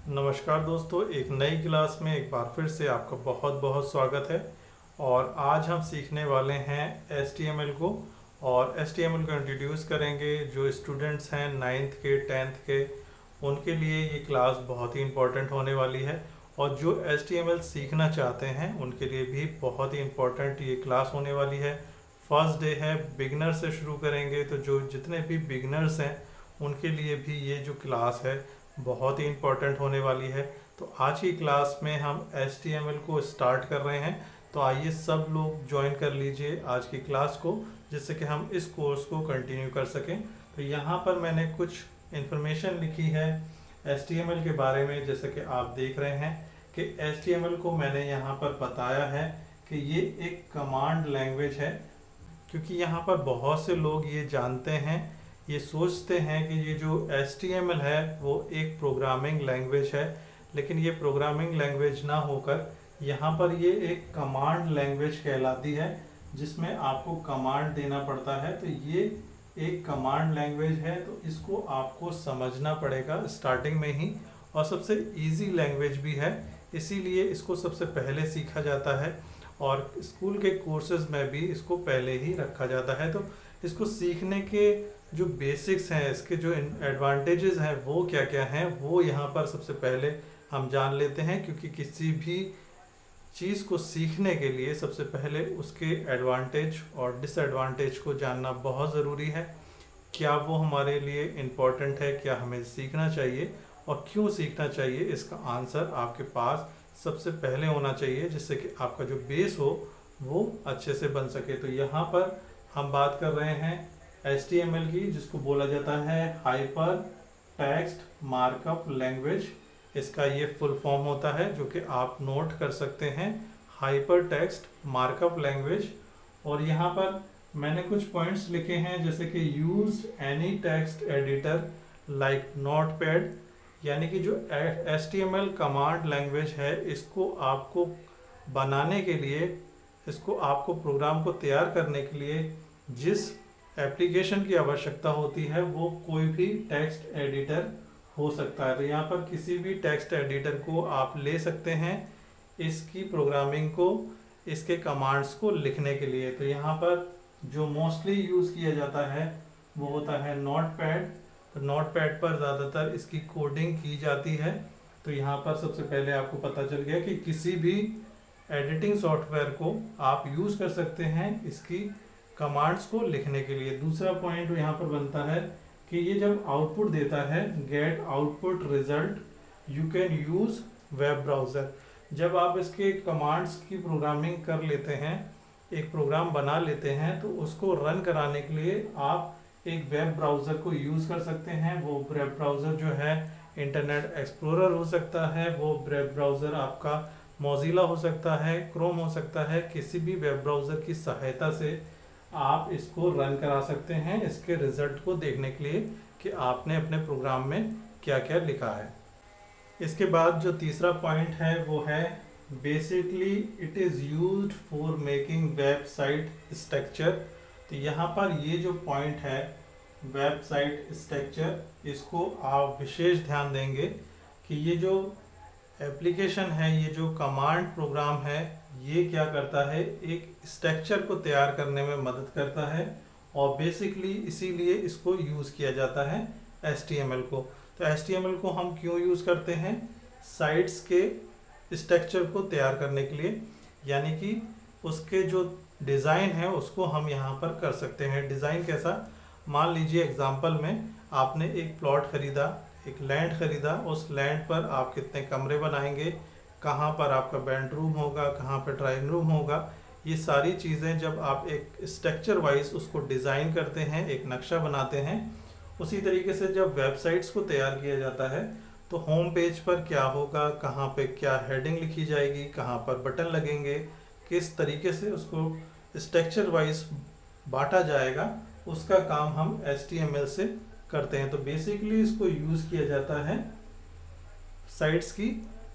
नमस्कार दोस्तों, एक नई क्लास में एक बार फिर से आपका बहुत बहुत स्वागत है। और आज हम सीखने वाले हैं HTML को। और HTML को इंट्रोड्यूस करेंगे। जो स्टूडेंट्स हैं 9th के 10th के, उनके लिए ये क्लास बहुत ही इम्पोर्टेंट होने वाली है। और जो HTML सीखना चाहते हैं उनके लिए भी बहुत ही इम्पोर्टेंट ये क्लास होने वाली है। फर्स्ट डे है, बिगनर से शुरू करेंगे, तो जो जितने भी बिगनर्स हैं उनके लिए भी ये जो क्लास है बहुत ही इम्पोर्टेंट होने वाली है। तो आज की क्लास में हम HTML को स्टार्ट कर रहे हैं। तो आइए सब लोग ज्वाइन कर लीजिए आज की क्लास को, जिससे कि हम इस कोर्स को कंटिन्यू कर सकें। तो यहाँ पर मैंने कुछ इन्फॉर्मेशन लिखी है HTML के बारे में। जैसे कि आप देख रहे हैं कि HTML को मैंने यहाँ पर बताया है कि ये एक कमांड लैंग्वेज है। क्योंकि यहाँ पर बहुत से लोग ये जानते हैं, ये सोचते हैं कि ये जो HTML है वो एक प्रोग्रामिंग लैंग्वेज है, लेकिन ये प्रोग्रामिंग लैंग्वेज ना होकर यहाँ पर ये एक कमांड लैंग्वेज कहलाती है, जिसमें आपको कमांड देना पड़ता है। तो ये एक कमांड लैंग्वेज है, तो इसको आपको समझना पड़ेगा स्टार्टिंग में ही। और सबसे इजी लैंग्वेज भी है, इसीलिए इसको सबसे पहले सीखा जाता है। और स्कूल के कोर्सेज में भी इसको पहले ही रखा जाता है। तो इसको सीखने के जो बेसिक्स हैं, इसके जो एडवांटेजेस हैं वो क्या क्या हैं, वो यहाँ पर सबसे पहले हम जान लेते हैं। क्योंकि किसी भी चीज़ को सीखने के लिए सबसे पहले उसके एडवांटेज और डिसएडवांटेज को जानना बहुत ज़रूरी है। क्या वो हमारे लिए इम्पोर्टेंट है, क्या हमें सीखना चाहिए और क्यों सीखना चाहिए, इसका आंसर आपके पास सबसे पहले होना चाहिए, जिससे कि आपका जो बेस हो वो अच्छे से बन सके। तो यहाँ पर हम बात कर रहे हैं HTML की, जिसको बोला जाता है हाइपर टेक्स्ट मार्कअप लैंग्वेज। इसका ये फुल फॉर्म होता है, जो कि आप नोट कर सकते हैं, हाइपर टेक्स्ट मार्कअप लैंग्वेज। और यहाँ पर मैंने कुछ पॉइंट्स लिखे हैं, जैसे कि use any text editor like notepad. यानी कि जो HTML कमांड लैंग्वेज है, इसको आपको बनाने के लिए, इसको आपको प्रोग्राम को तैयार करने के लिए जिस एप्लीकेशन की आवश्यकता होती है वो कोई भी टेक्स्ट एडिटर हो सकता है। तो यहाँ पर किसी भी टेक्स्ट एडिटर को आप ले सकते हैं इसकी प्रोग्रामिंग को, इसके कमांड्स को लिखने के लिए। तो यहाँ पर जो मोस्टली यूज़ किया जाता है वो होता है नोटपैड। तो नोटपैड पर ज़्यादातर इसकी कोडिंग की जाती है। तो यहाँ पर सबसे पहले आपको पता चल गया कि किसी भी एडिटिंग सॉफ्टवेयर को आप यूज़ कर सकते हैं इसकी कमांड्स को लिखने के लिए। दूसरा पॉइंट यहाँ पर बनता है कि ये जब आउटपुट देता है, get output result you can use web browser. जब आप इसके कमांड्स की प्रोग्रामिंग कर लेते हैं, एक प्रोग्राम बना लेते हैं, तो उसको रन कराने के लिए आप एक वेब ब्राउज़र को यूज़ कर सकते हैं। वो वेब ब्राउज़र जो है इंटरनेट एक्सप्लोरर हो सकता है, वो वेब ब्राउज़र आपका मोज़िला हो सकता है, क्रोम हो सकता है। किसी भी वेब ब्राउज़र की सहायता से आप इसको रन करा सकते हैं, इसके रिजल्ट को देखने के लिए कि आपने अपने प्रोग्राम में क्या क्या लिखा है। इसके बाद जो तीसरा पॉइंट है वो है basically it is used for making website structure. तो यहाँ पर ये जो पॉइंट है वेबसाइट स्ट्रक्चर, इसको आप विशेष ध्यान देंगे कि ये जो एप्लीकेशन है, ये जो कमांड प्रोग्राम है, ये क्या करता है, एक स्ट्रक्चर को तैयार करने में मदद करता है। और बेसिकली इसीलिए इसको यूज़ किया जाता है HTML को। तो HTML को हम क्यों यूज़ करते हैं, साइट्स के स्ट्रक्चर को तैयार करने के लिए। यानी कि उसके जो डिज़ाइन है उसको हम यहाँ पर कर सकते हैं। डिज़ाइन कैसा, मान लीजिए एग्जांपल में आपने एक प्लॉट खरीदा, एक लैंड खरीदा, उस लैंड पर आप कितने कमरे बनाएंगे, कहाँ पर आपका बेडरूम होगा, कहाँ पर ड्राइंग रूम होगा, ये सारी चीज़ें जब आप एक स्ट्रक्चर वाइज उसको डिज़ाइन करते हैं, एक नक्शा बनाते हैं, उसी तरीके से जब वेबसाइट्स को तैयार किया जाता है तो होम पेज पर क्या होगा, कहाँ पे क्या हेडिंग लिखी जाएगी, कहाँ पर बटन लगेंगे, किस तरीके से उसको स्ट्रक्चर वाइज बांटा जाएगा, उसका काम हम HTML से करते हैं। तो बेसिकली इसको यूज़ किया जाता है साइट्स की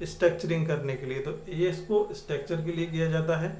स्ट्रक्चरिंग करने के लिए। तो ये इसको स्ट्रक्चर के लिए किया जाता है,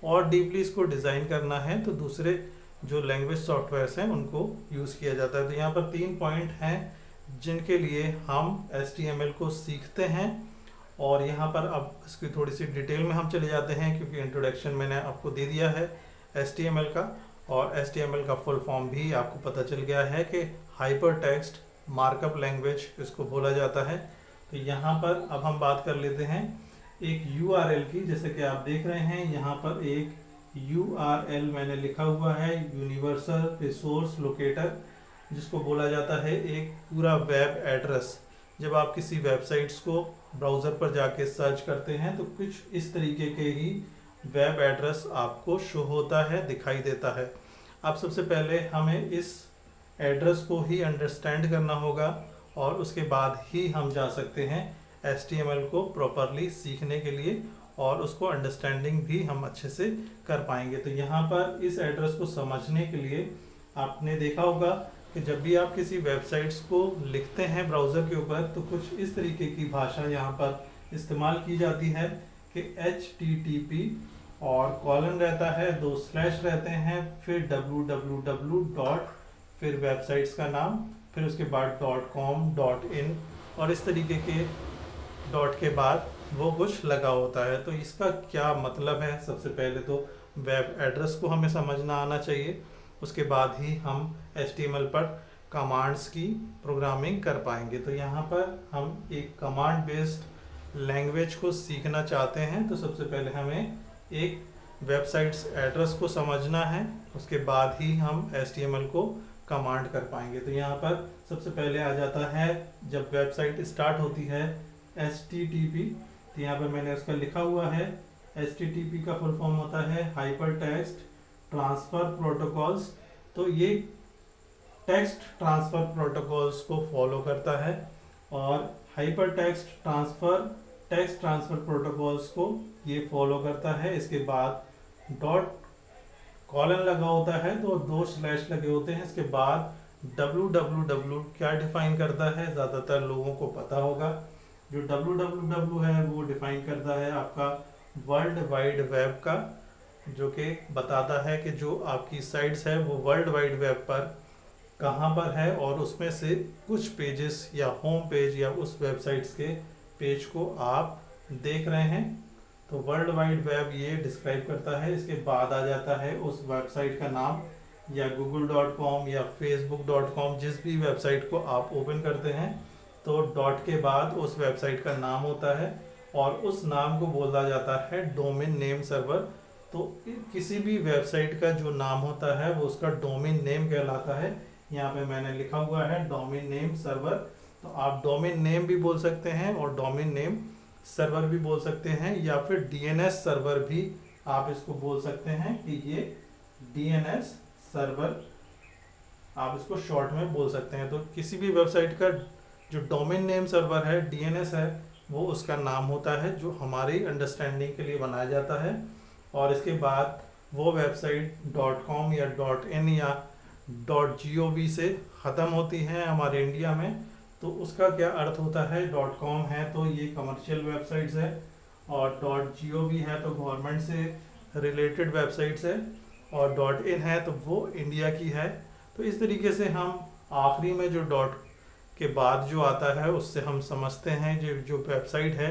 और डीपली इसको डिज़ाइन करना है तो दूसरे जो लैंग्वेज सॉफ्टवेयर्स हैं उनको यूज़ किया जाता है। तो यहाँ पर 3 पॉइंट हैं जिनके लिए हम HTML को सीखते हैं। और यहाँ पर अब इसकी थोड़ी सी डिटेल में हम चले जाते हैं, क्योंकि इंट्रोडक्शन मैंने आपको दे दिया है HTML का, और HTML का फुल फॉर्म भी आपको पता चल गया है कि हाइपर टेक्स्ट मार्कअप लैंग्वेज इसको बोला जाता है। तो यहाँ पर अब हम बात कर लेते हैं एक URL की। जैसे कि आप देख रहे हैं यहाँ पर एक URL मैंने लिखा हुआ है, यूनिवर्सल रिसोर्स लोकेटर, जिसको बोला जाता है एक पूरा वेब एड्रेस। जब आप किसी वेबसाइट्स को ब्राउज़र पर जाके सर्च करते हैं तो कुछ इस तरीके के ही वेब एड्रेस आपको शो होता है, दिखाई देता है। अब सबसे पहले हमें इस एड्रेस को ही अंडरस्टैंड करना होगा और उसके बाद ही हम जा सकते हैं HTML को प्रॉपरली सीखने के लिए, और उसको अंडरस्टैंडिंग भी हम अच्छे से कर पाएंगे। तो यहाँ पर इस एड्रेस को समझने के लिए आपने देखा होगा कि जब भी आप किसी वेबसाइट्स को लिखते हैं ब्राउज़र के ऊपर तो कुछ इस तरीके की भाषा यहाँ पर इस्तेमाल की जाती है कि HTTP और कॉलन रहता है, 2 स्लैश रहते हैं, फिर www. फिर वेबसाइट्स का नाम, फिर उसके बाद .com, .in और इस तरीके के डॉट के बाद वो कुछ लगा होता है। तो इसका क्या मतलब है? सबसे पहले तो वेब एड्रेस को हमें समझना आना चाहिए, उसके बाद ही हम HTML पर कमांड्स की प्रोग्रामिंग कर पाएंगे। तो यहाँ पर हम एक कमांड बेस्ड लैंग्वेज को सीखना चाहते हैं, तो सबसे पहले हमें एक वेबसाइट्स एड्रेस को समझना है, उसके बाद ही हम HTML को कमांड कर पाएंगे। तो यहाँ पर सबसे पहले आ जाता है, जब वेबसाइट स्टार्ट होती है HTTP, तो यहाँ पर मैंने उसका लिखा हुआ है। HTTP का फुल फॉर्म होता है हाइपर टेक्स्ट ट्रांसफर प्रोटोकॉल्स। तो ये टेक्स्ट ट्रांसफर प्रोटोकॉल्स को फॉलो करता है, और हाइपर टेक्स्ट ट्रांसफर प्रोटोकॉल्स को ये फॉलो करता है। इसके बाद कॉलन लगा होता है, तो 2 स्लैश लगे होते हैं। इसके बाद www क्या डिफाइन करता है, ज़्यादातर लोगों को पता होगा। जो www है वो डिफाइन करता है आपका वर्ल्ड वाइड वेब का, जो कि बताता है कि जो आपकी साइट्स है वो वर्ल्ड वाइड वेब पर कहाँ पर है, और उसमें से कुछ पेजेस या होम पेज या उस वेबसाइट्स के पेज को आप देख रहे हैं। तो वर्ल्ड वाइड वेब ये डिस्क्राइब करता है। इसके बाद आ जाता है उस वेबसाइट का नाम, या google.com या facebook.com, जिस भी वेबसाइट को आप ओपन करते हैं तो डॉट के बाद उस वेबसाइट का नाम होता है, और उस नाम को बोला जाता है डोमेन नेम सर्वर। तो किसी भी वेबसाइट का जो नाम होता है वो उसका डोमेन नेम कहलाता है। यहाँ पे मैंने लिखा हुआ है डोमेन नेम सर्वर। तो आप डोमेन नेम भी बोल सकते हैं और डोमेन नेम सर्वर भी बोल सकते हैं, या फिर DNS सर्वर भी आप इसको बोल सकते हैं कि ये DNS सर्वर आप इसको शॉर्ट में बोल सकते हैं। तो किसी भी वेबसाइट का जो डोमेन नेम सर्वर है, DNS है, वो उसका नाम होता है जो हमारी अंडरस्टैंडिंग के लिए बनाया जाता है। और इसके बाद वो वेबसाइट .com या .in या .gov से ख़त्म होती है हमारे इंडिया में, तो उसका क्या अर्थ होता है? .com है तो ये कमर्शियल वेबसाइट्स है, और .gov है तो गवर्नमेंट से रिलेटेड वेबसाइट्स है, और .in है तो वो इंडिया की है। तो इस तरीके से हम आखिरी में जो डॉट के बाद जो आता है उससे हम समझते हैं जो वेबसाइट है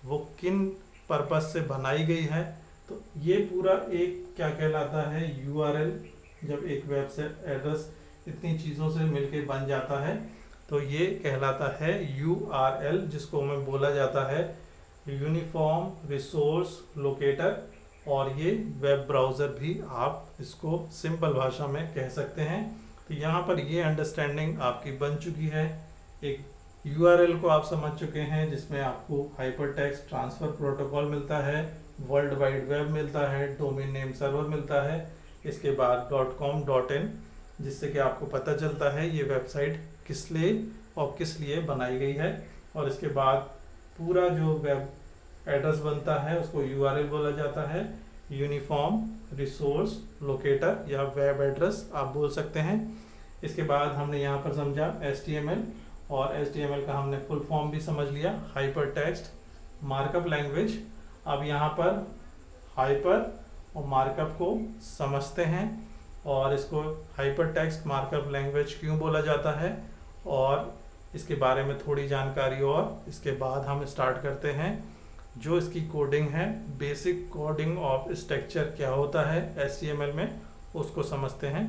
वो किन पर्पस से बनाई गई है। तो ये पूरा एक क्या कहलाता है URL। जब एक वेबसाइट एड्रेस इतनी चीज़ों से मिलके बन जाता है तो ये कहलाता है URL, जिसको हमें बोला जाता है यूनिफॉर्म रिसोर्स लोकेटर, और ये वेब ब्राउज़र भी आप इसको सिंपल भाषा में कह सकते हैं। तो यहाँ पर ये अंडरस्टैंडिंग आपकी बन चुकी है। एक URL को आप समझ चुके हैं जिसमें आपको हाइपर टेक्स्ट ट्रांसफर प्रोटोकॉल मिलता है, वर्ल्ड वाइड वेब मिलता है, डोमेन नेम सर्वर मिलता है, इसके बाद .com .in, जिससे कि आपको पता चलता है ये वेबसाइट किस लिए और किस लिए बनाई गई है। और इसके बाद पूरा जो वेब एड्रेस बनता है उसको URL बोला जाता है, यूनिफॉर्म रिसोर्स लोकेटर या वेब एड्रेस आप बोल सकते हैं। इसके बाद हमने यहाँ पर समझा HTML, और HTML का हमने फुल फॉर्म भी समझ लिया, हाइपर टेक्स्ट मार्कअप लैंग्वेज। अब यहाँ पर हाइपर और मार्कअप को समझते हैं, और इसको हाइपर टेक्स्ट मार्कअप लैंग्वेज क्यों बोला जाता है, और इसके बारे में थोड़ी जानकारी और इसके बाद हम स्टार्ट करते हैं। जो इसकी कोडिंग है, बेसिक कोडिंग ऑफ स्ट्रक्चर क्या होता है HTML में, उसको समझते हैं।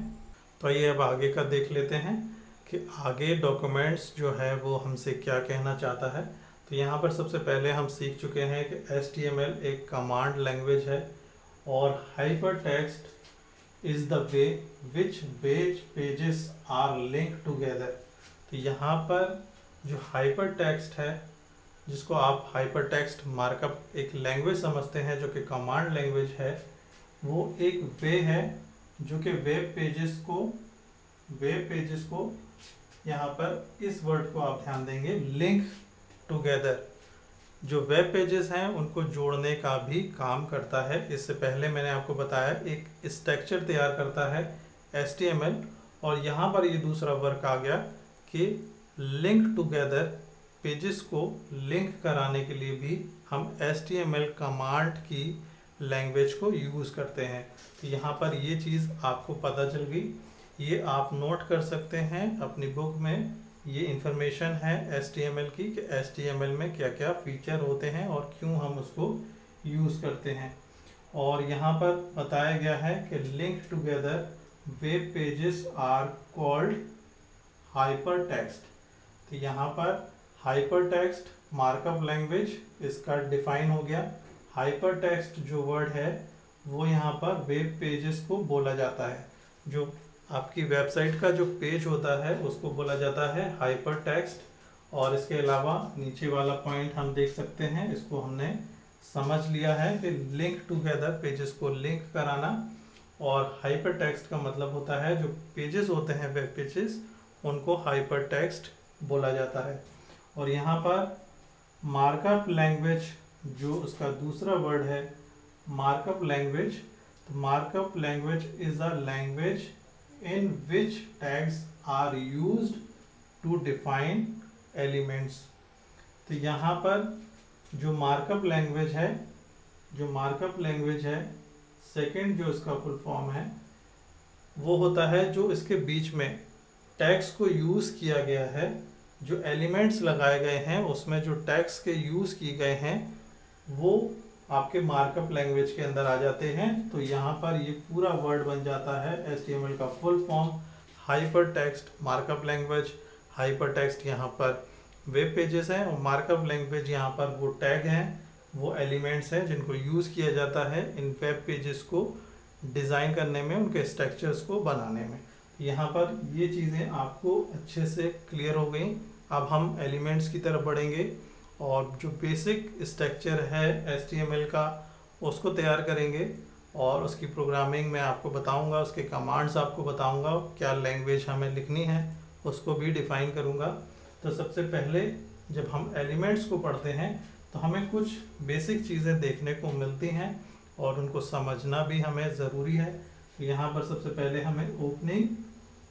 तो ये अब आगे का देख लेते हैं कि आगे डॉक्यूमेंट्स जो है वो हमसे क्या कहना चाहता है। तो यहाँ पर सबसे पहले हम सीख चुके हैं कि HTML एक कमांड लैंग्वेज है और hypertext is the way which pages are link together. तो यहाँ पर जो हाइपरटेक्स्ट है, जिसको आप हाइपरटेक्स्ट मार्कअप एक लैंग्वेज समझते हैं जो कि कमांड लैंग्वेज है, वो एक वे है जो कि वेब पेजेस को यहाँ पर इस वर्ड को आप ध्यान देंगे, लिंक टुगेदर, जो वेब पेजेस हैं उनको जोड़ने का भी काम करता है। इससे पहले मैंने आपको बताया एक स्ट्रक्चर तैयार करता है HTML, और यहाँ पर ये दूसरा वर्क आ गया कि लिंक टुगेदर, पेजेस को लिंक कराने के लिए भी हम HTML कमांड की लैंग्वेज को यूज़ करते हैं। तो यहाँ पर ये चीज़ आपको पता चल गई, ये आप नोट कर सकते हैं अपनी बुक में। ये इंफॉर्मेशन है HTML की कि HTML में क्या क्या फीचर होते हैं और क्यों हम उसको यूज़ करते हैं। और यहाँ पर बताया गया है कि link together web pages are called hypertext. तो यहाँ पर हाइपरटेक्स्ट मार्कअप लैंग्वेज इसका डिफाइन हो गया। हाइपरटेक्स्ट जो वर्ड है वो यहाँ पर वेब पेजेस को बोला जाता है। जो आपकी वेबसाइट का जो पेज होता है उसको बोला जाता है हाइपरटेक्स्ट। और इसके अलावा नीचे वाला पॉइंट हम देख सकते हैं, इसको हमने समझ लिया है कि लिंक टुगेदर, पेजेस को लिंक कराना, और हाइपरटेक्स्ट का मतलब होता है जो पेजेस होते हैं वेब पेजेस, उनको हाइपरटेक्स्ट बोला जाता है। और यहाँ पर मार्कअप लैंग्वेज जो उसका दूसरा वर्ड है, मार्कअप लैंग्वेज, तो markup language is a language in which tags are used to define elements। तो यहाँ पर जो मार्कअप लैंग्वेज है, सेकंड जो इसका फुल फॉर्म है वो होता है जो इसके बीच में टैग्स को यूज़ किया गया है, जो एलिमेंट्स लगाए गए हैं उसमें जो टैग्स के यूज़ किए गए हैं वो आपके मार्कअप लैंग्वेज के अंदर आ जाते हैं। तो यहाँ पर ये पूरा वर्ड बन जाता है HTML का full form, hypertext markup language. Hypertext यहाँ पर वेब पेजेस हैं और मार्कअप लैंग्वेज यहाँ पर वो टैग हैं, वो एलिमेंट्स हैं जिनको यूज़ किया जाता है इन वेब पेजेस को डिज़ाइन करने में, उनके स्ट्रक्चर्स को बनाने में। यहाँ पर ये चीज़ें आपको अच्छे से क्लियर हो गई। अब हम एलिमेंट्स की तरफ बढ़ेंगे और जो बेसिक स्ट्रक्चर है HTML का उसको तैयार करेंगे, और उसकी प्रोग्रामिंग मैं आपको बताऊंगा, उसके कमांड्स आपको बताऊंगा, क्या लैंग्वेज हमें लिखनी है उसको भी डिफ़ाइन करूंगा। तो सबसे पहले जब हम एलिमेंट्स को पढ़ते हैं तो हमें कुछ बेसिक चीज़ें देखने को मिलती हैं और उनको समझना भी हमें ज़रूरी है। तो यहाँ पर सबसे पहले हमें ओपनिंग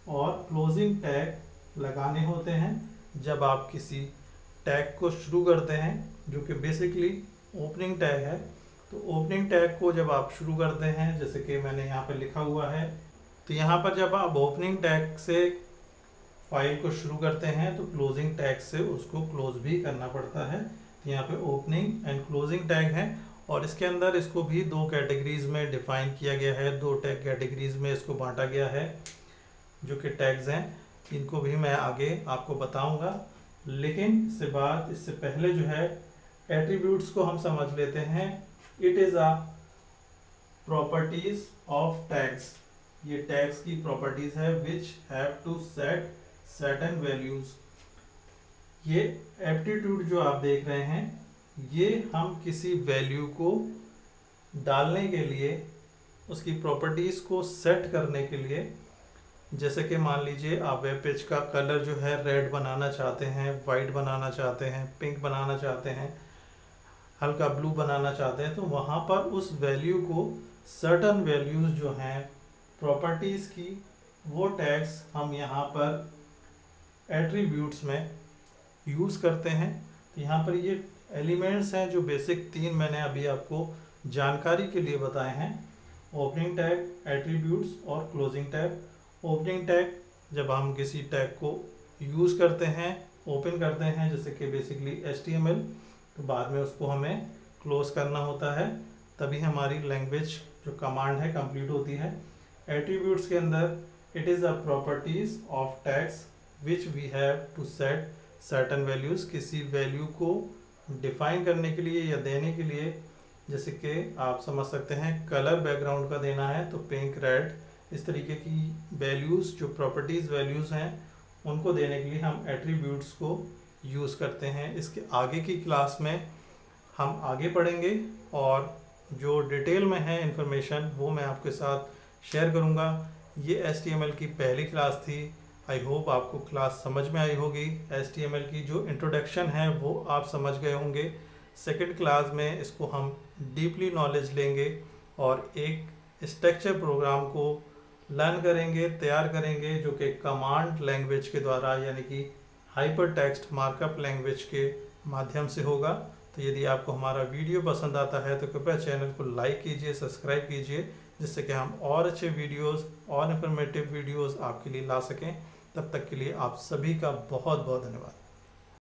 और क्लोजिंग टैग लगाने होते हैं जब आप किसी टैग को शुरू करते हैं, जो कि बेसिकली ओपनिंग टैग है। तो ओपनिंग टैग को जब आप शुरू करते हैं, जैसे कि मैंने यहाँ पर लिखा हुआ है, तो यहाँ पर जब आप ओपनिंग टैग से फाइल को शुरू करते हैं तो क्लोजिंग टैग से उसको क्लोज भी करना पड़ता है। तो यहाँ पे ओपनिंग एंड क्लोजिंग टैग है, और इसके अंदर इसको भी दो कैटेगरीज में डिफाइन किया गया है, दो टैग कैटेगरीज में इसको बांटा गया है जो कि टैग्स हैं। इनको भी मैं आगे आपको बताऊंगा, लेकिन इससे पहले जो है एट्रीब्यूट्स को हम समझ लेते हैं। It is a properties of tags, ये टैग्स की प्रॉपर्टीज है which have to set certain values. ये एप्टीट्यूड जो आप देख रहे हैं, ये हम किसी वैल्यू को डालने के लिए, उसकी प्रॉपर्टीज को सेट करने के लिए, जैसे कि मान लीजिए आप वेब पेज का कलर जो है रेड बनाना चाहते हैं, वाइट बनाना चाहते हैं, पिंक बनाना चाहते हैं, हल्का ब्लू बनाना चाहते हैं, तो वहाँ पर उस वैल्यू को सर्टन वैल्यूज़ जो हैं प्रॉपर्टीज़ की, वो टैग्स हम यहाँ पर एट्रीब्यूट्स में यूज़ करते हैं। तो यहाँ पर ये एलिमेंट्स हैं जो बेसिक तीन मैंने अभी आपको जानकारी के लिए बताए हैं, ओपनिंग टैग, एट्रीब्यूट्स और क्लोजिंग टैग। ओपनिंग टैग, जब हम किसी टैग को यूज़ करते हैं ओपन करते हैं, जैसे कि बेसिकली HTML, तो बाद में उसको हमें क्लोज करना होता है, तभी हमारी लैंग्वेज जो कमांड है कंप्लीट होती है। एट्रीब्यूट्स के अंदर it is a properties of text which we have to set certain values, किसी वैल्यू को डिफाइन करने के लिए या देने के लिए, जैसे कि आप समझ सकते हैं कलर बैकग्राउंड का देना है तो पिंक, रेड, इस तरीके की वैल्यूज़ जो प्रॉपर्टीज़ वैल्यूज़ हैं उनको देने के लिए हम एट्रीब्यूट्स को यूज़ करते हैं। इसके आगे की क्लास में हम आगे पढ़ेंगे और जो डिटेल में है इंफॉर्मेशन वो मैं आपके साथ शेयर करूँगा। ये HTML की पहली क्लास थी। आई होप आपको क्लास समझ में आई होगी। HTML की जो इंट्रोडक्शन है वो आप समझ गए होंगे। सेकंड क्लास में इसको हम डीपली नॉलेज लेंगे और एक स्ट्रक्चर प्रोग्राम को लर्न करेंगे, तैयार करेंगे, जो कि कमांड लैंग्वेज के द्वारा यानी कि हाइपर टेक्स्ट मार्कअप लैंग्वेज के माध्यम से होगा। तो यदि आपको हमारा वीडियो पसंद आता है तो कृपया चैनल को लाइक कीजिए, सब्सक्राइब कीजिए, जिससे कि हम और अच्छे वीडियोस और इन्फॉर्मेटिव वीडियोस आपके लिए ला सकें। तब तक के लिए आप सभी का बहुत बहुत धन्यवाद।